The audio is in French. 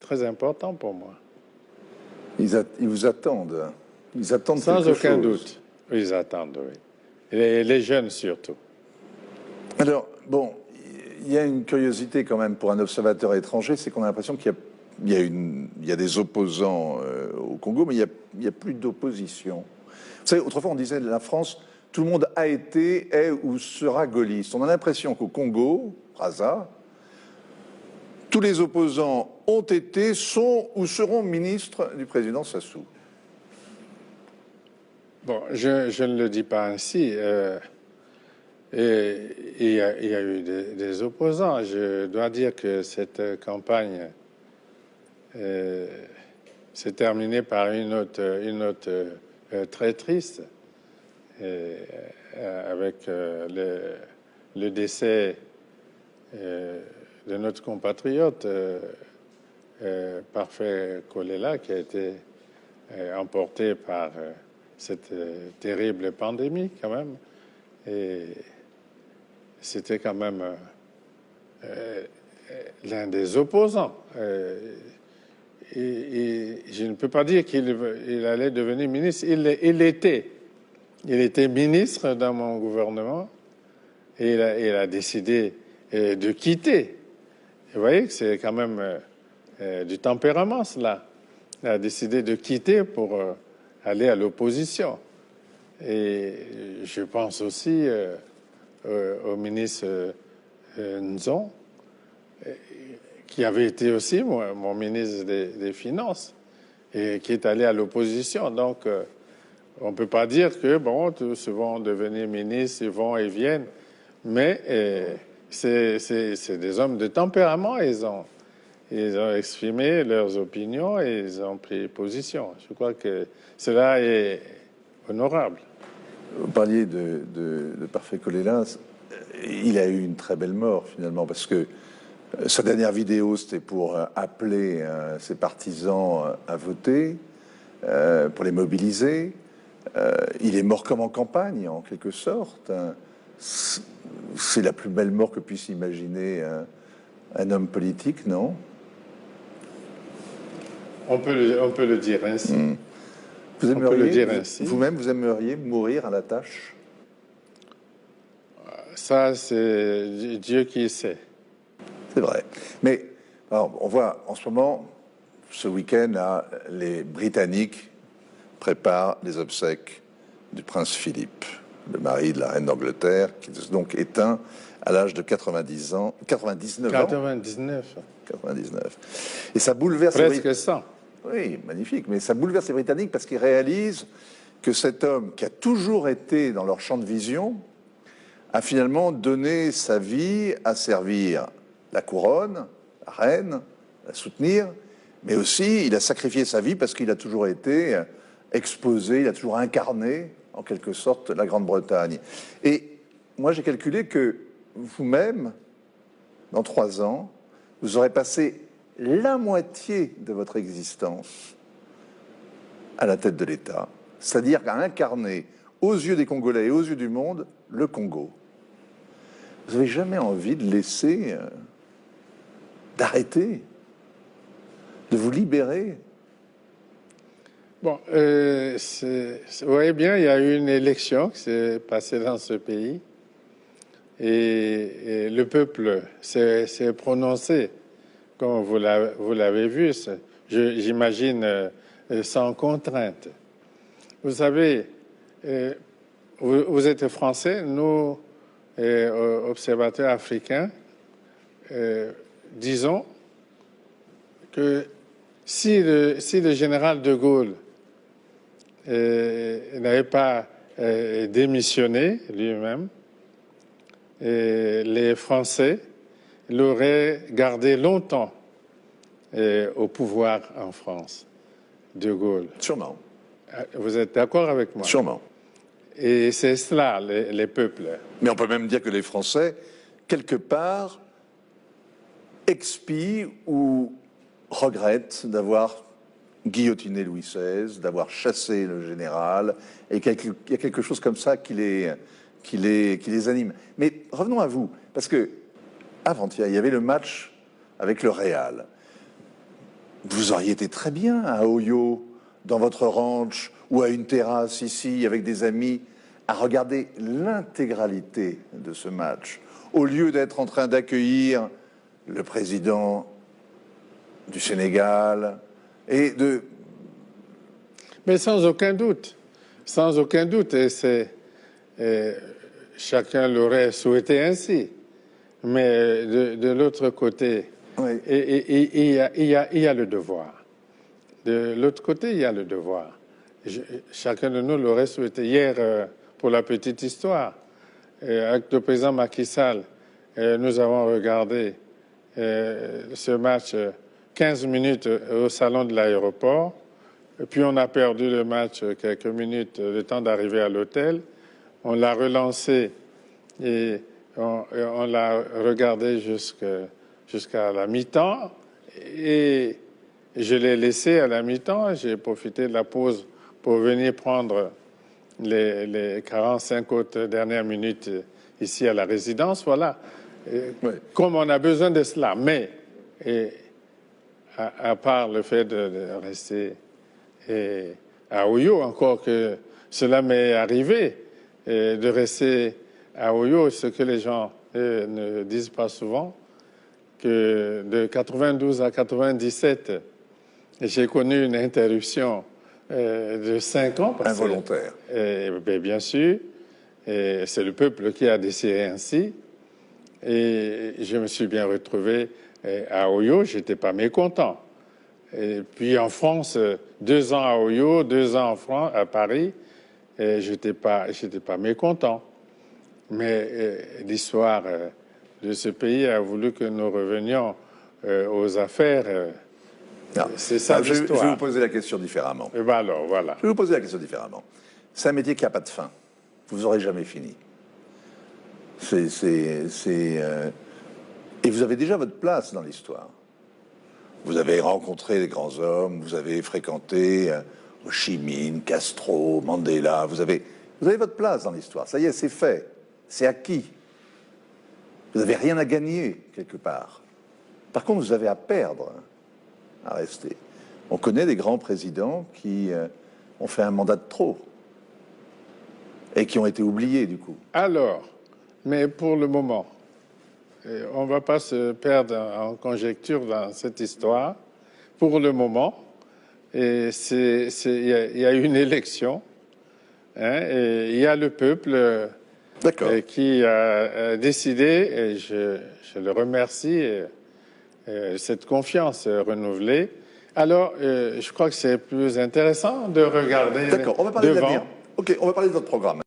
très important pour moi. Ils vous attendent. Ils attendent Sans quelque aucun chose. doute. Ils attendent, oui. Et les jeunes surtout. Alors, bon, il y a une curiosité quand même pour un observateur étranger, c'est qu'on a l'impression qu'il y a des opposants au Congo, mais il n'y a plus d'opposition. Vous savez, autrefois on disait la France, tout le monde a été, est ou sera gaulliste. On a l'impression qu'au Congo, Brazza, tous les opposants ont été, sont ou seront ministres du président Sassou. Bon, je ne le dis pas ainsi. Et il y a eu des opposants. Je dois dire que cette campagne s'est terminée par une note très triste, avec le décès de notre compatriote Parfait Kolela, qui a été emporté par cette terrible pandémie quand même. Et c'était quand même l'un des opposants. Et je ne peux pas dire qu'il allait devenir ministre. Il était ministre dans mon gouvernement et il a décidé de quitter. Vous voyez que c'est quand même du tempérament, cela. Il a décidé de quitter pour aller à l'opposition. Et je pense aussi au ministre Nzon, qui avait été aussi mon ministre des Finances et qui est allé à l'opposition. Donc, on ne peut pas dire que, bon, tous vont devenir ministres, ils vont et viennent, mais c'est des hommes de tempérament, ils ont exprimé leurs opinions et ils ont pris position. Je crois que cela est honorable. Vous parliez de Parfait Kolela, il a eu une très belle mort finalement, parce que sa dernière vidéo, c'était pour appeler ses partisans à voter, pour les mobiliser. Il est mort comme en campagne, en quelque sorte. C'est la plus belle mort que puisse imaginer un homme politique, non? On peut le dire ainsi. Vous aimeriez, vous-même, vous aimeriez mourir à la tâche? Ça, c'est Dieu qui sait. C'est vrai. Mais alors, on voit en ce moment, ce week-end, là, les Britanniques préparent les obsèques du prince Philippe, le mari de la reine d'Angleterre, qui est donc éteint à l'âge de 99 ans. 99. Et ça bouleverse... Presque 100. Oui, magnifique. Mais ça bouleverse les Britanniques parce qu'ils réalisent que cet homme qui a toujours été dans leur champ de vision a finalement donné sa vie à servir la couronne, la reine, à soutenir, mais aussi il a sacrifié sa vie parce qu'il a toujours été exposé, il a toujours incarné en quelque sorte la Grande-Bretagne. Et moi j'ai calculé que vous-même, dans 3 ans, vous aurez passé la moitié de votre existence à la tête de l'État, c'est-à-dire à incarner aux yeux des Congolais et aux yeux du monde le Congo. Vous n'avez jamais envie de laisser, d'arrêter, de vous libérer? Bon, vous voyez bien, il y a eu une élection qui s'est passée dans ce pays et le peuple s'est prononcé, comme vous l'avez vu, j'imagine sans contrainte. Vous savez, vous êtes français, nous, observateurs africains, disons que si le général de Gaulle n'avait pas démissionné lui-même, les Français l'auraient gardé longtemps au pouvoir en France, de Gaulle. Sûrement. Vous êtes d'accord avec moi? Sûrement. Et c'est cela, les peuples. Mais on peut même dire que les Français, quelque part, expient ou regrettent d'avoir guillotiné Louis XVI, d'avoir chassé le général, et qu'il y a quelque chose comme ça qui les anime. Mais revenons à vous, parce que avant-hier, il y avait le match avec le Real. Vous auriez été très bien à Oyo, dans votre ranch, ou à une terrasse ici, avec des amis, à regarder l'intégralité de ce match, au lieu d'être en train d'accueillir le président du Sénégal et de... Mais sans aucun doute, et chacun l'aurait souhaité ainsi. Mais de l'autre côté, Oui. il y a le devoir. De l'autre côté, il y a le devoir. Chacun de nous l'aurait souhaité. Hier, pour la petite histoire, avec le président Macky Sall, nous avons regardé ce match 15 minutes au salon de l'aéroport. Puis on a perdu le match quelques minutes, le temps d'arriver à l'hôtel. On l'a relancé et on l'a regardé jusqu'à la mi-temps. Et je l'ai laissé à la mi-temps. J'ai profité de la pause pour venir prendre les 45 autres dernières minutes ici à la résidence. Voilà. Oui. Comme on a besoin de cela. Mais à part le fait de rester à Oyo, encore que cela m'est arrivé, de rester à Oyo, ce que les gens ne disent pas souvent, que de 92 à 97, j'ai connu une interruption de 5 ans. Involontaire. Bien sûr, c'est le peuple qui a décidé ainsi. Et je me suis bien retrouvé à Oyo, je n'étais pas mécontent. Et puis en France, 2 ans à Oyo, 2 ans en France, à Paris, et je n'étais pas mécontent. Mais l'histoire de ce pays a voulu que nous revenions aux affaires. C'est ça l'histoire. Je vais vous poser la question différemment. Et ben alors, voilà. Je vais vous poser la question différemment. C'est un métier qui n'a pas de fin. Vous n'aurez jamais fini. Et vous avez déjà votre place dans l'histoire. Vous avez rencontré les grands hommes, vous avez fréquenté Ho Chi Minh, Castro, Mandela. Vous avez votre place dans l'histoire. Ça y est, c'est fait. C'est acquis. Vous n'avez rien à gagner, quelque part. Par contre, vous avez à perdre, à rester. On connaît des grands présidents qui ont fait un mandat de trop et qui ont été oubliés, du coup. Alors, mais pour le moment, on ne va pas se perdre en conjecture dans cette histoire. Pour le moment, il y a une élection, hein, et il y a le peuple qui a décidé, et je le remercie, cette confiance renouvelée. Alors, je crois que c'est plus intéressant de regarder D'accord, on va parler de devant. l'avenir. Ok, on va parler de votre programme.